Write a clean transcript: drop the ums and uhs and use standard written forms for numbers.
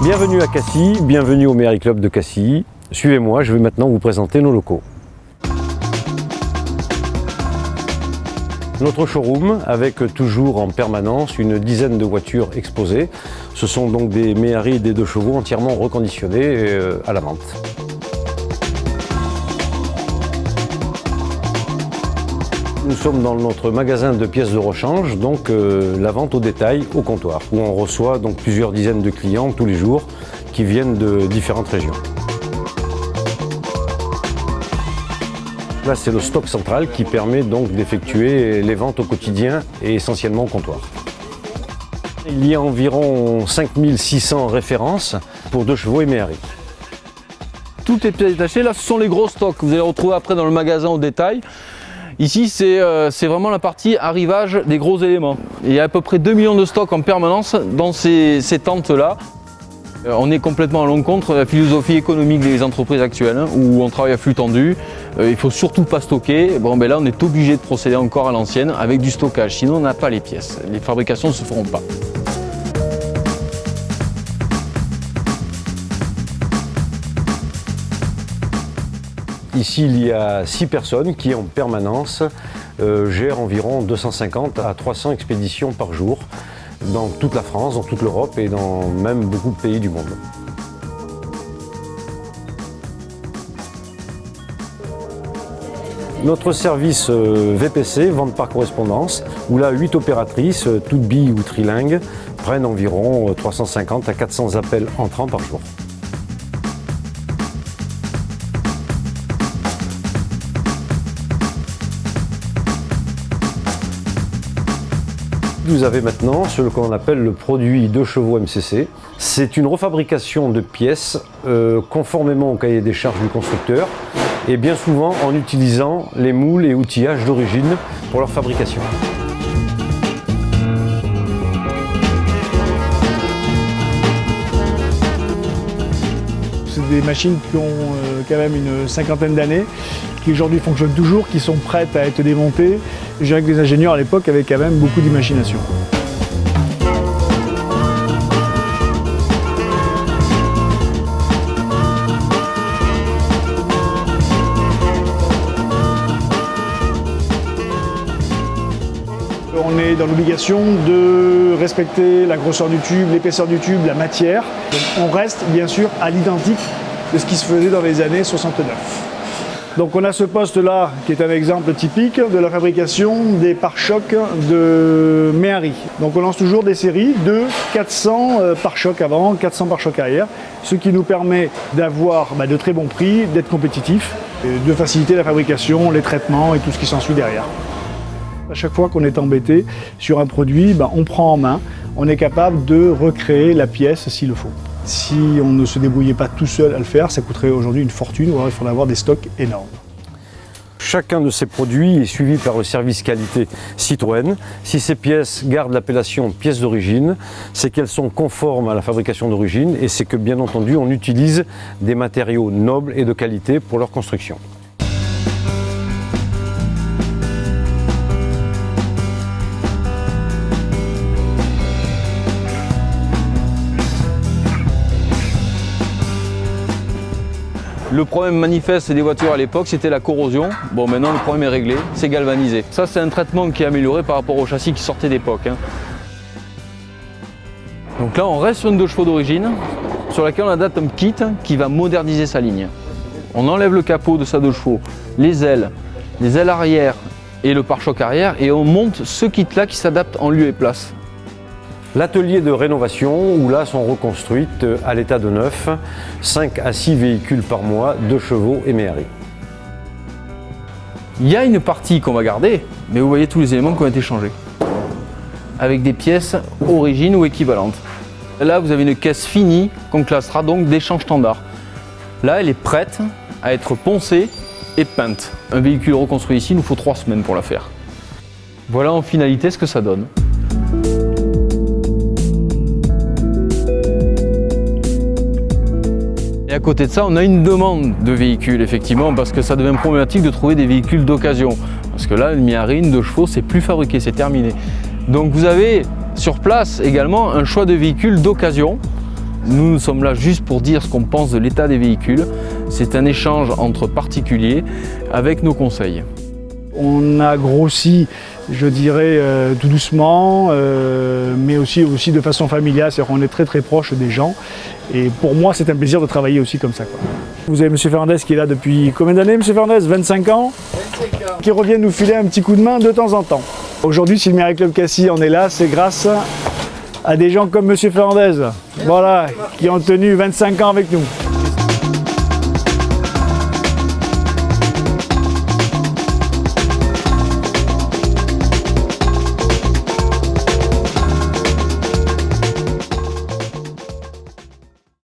Bienvenue à Cassis, bienvenue au Méhari Club de Cassis. Suivez-moi, je vais maintenant vous présenter nos locaux. Notre showroom avec toujours en permanence une dizaine de voitures exposées. Ce sont donc des Méhari des 2 chevaux entièrement reconditionnés à la vente. Nous sommes dans notre magasin de pièces de rechange, donc la vente au détail au comptoir, où on reçoit donc plusieurs dizaines de clients tous les jours qui viennent de différentes régions. Là, c'est le stock central qui permet donc d'effectuer les ventes au quotidien et essentiellement au comptoir. Il y a environ 5600 références pour 2 chevaux et Méhari. Toutes les pièces détachées, là, ce sont les gros stocks que vous allez retrouver après dans le magasin au détail. Ici, c'est vraiment la partie arrivage des gros éléments. Il y a à peu près 2 millions de stocks en permanence dans ces tentes-là. On est complètement à l'encontre de la philosophie économique des entreprises actuelles, hein, où on travaille à flux tendu. Il ne faut surtout pas stocker. Bon, ben là, on est obligé de procéder encore à l'ancienne avec du stockage, sinon on n'a pas les pièces. Les fabrications ne se feront pas. Ici, il y a 6 personnes qui, en permanence, gèrent environ 250 à 300 expéditions par jour dans toute la France, dans toute l'Europe et dans même beaucoup de pays du monde. Notre service VPC, vente par correspondance, où là 8 opératrices, toutes billes ou trilingues, prennent environ 350 à 400 appels entrants par jour. Vous avez maintenant ce qu'on appelle le produit 2 chevaux MCC. C'est une refabrication de pièces conformément au cahier des charges du constructeur et bien souvent en utilisant les moules et outillages d'origine pour leur fabrication. C'est des machines qui ont quand même une cinquantaine d'années, qui aujourd'hui fonctionnent toujours, qui sont prêtes à être démontées. Je dirais que les ingénieurs à l'époque avaient quand même beaucoup d'imagination. On est dans l'obligation de respecter la grosseur du tube, l'épaisseur du tube, la matière. Donc on reste bien sûr à l'identique de ce qui se faisait dans les années 69. Donc on a ce poste-là qui est un exemple typique de la fabrication des pare-chocs de Méhari. Donc on lance toujours des séries de 400 pare-chocs avant, 400 pare-chocs arrière, ce qui nous permet d'avoir de très bons prix, d'être compétitifs, de faciliter la fabrication, les traitements et tout ce qui s'ensuit derrière. À chaque fois qu'on est embêté sur un produit, on prend en main, on est capable de recréer la pièce s'il le faut. Si on ne se débrouillait pas tout seul à le faire, ça coûterait aujourd'hui une fortune, ou alors il faudrait avoir des stocks énormes. Chacun de ces produits est suivi par le service qualité Citroën. Si ces pièces gardent l'appellation pièces d'origine, c'est qu'elles sont conformes à la fabrication d'origine et c'est que bien entendu on utilise des matériaux nobles et de qualité pour leur construction. Le problème manifeste des voitures à l'époque, c'était la corrosion. Bon, maintenant le problème est réglé, c'est galvanisé. Ça, c'est un traitement qui est amélioré par rapport au châssis qui sortait d'époque. Donc là, on reste sur une 2 chevaux d'origine, sur laquelle on adapte un kit qui va moderniser sa ligne. On enlève le capot de sa 2 chevaux, les ailes arrière et le pare-choc arrière, et on monte ce kit-là qui s'adapte en lieu et place. L'atelier de rénovation où là sont reconstruites à l'état de neuf 5 à 6 véhicules par mois, 2 chevaux et Méhari. Il y a une partie qu'on va garder, mais vous voyez tous les éléments qui ont été changés, avec des pièces origines ou équivalentes. Là, vous avez une caisse finie qu'on classera donc d'échange standard. Là, elle est prête à être poncée et peinte. Un véhicule reconstruit ici, il nous faut 3 semaines pour la faire. Voilà en finalité ce que ça donne. Et à côté de ça, on a une demande de véhicules, effectivement, parce que ça devient problématique de trouver des véhicules d'occasion. Parce que là, une Méhari, une 2 chevaux, c'est plus fabriqué, c'est terminé. Donc vous avez sur place également un choix de véhicules d'occasion Nous sommes là juste pour dire ce qu'on pense de l'état des véhicules. C'est un échange entre particuliers avec nos conseils. On a grossi, je dirais, tout doucement, mais aussi de façon familiale, c'est-à-dire qu'on est très proche des gens. Et pour moi, c'est un plaisir de travailler aussi comme ça, quoi. Vous avez M. Fernandez qui est là depuis combien d'années, M. Fernandez? 25 ans 25 ans. Qui revient nous filer un petit coup de main de temps en temps. Aujourd'hui, si le Miracle Club Cassis en est là, c'est grâce à des gens comme M. Fernandez, voilà, qui ont tenu 25 ans avec nous.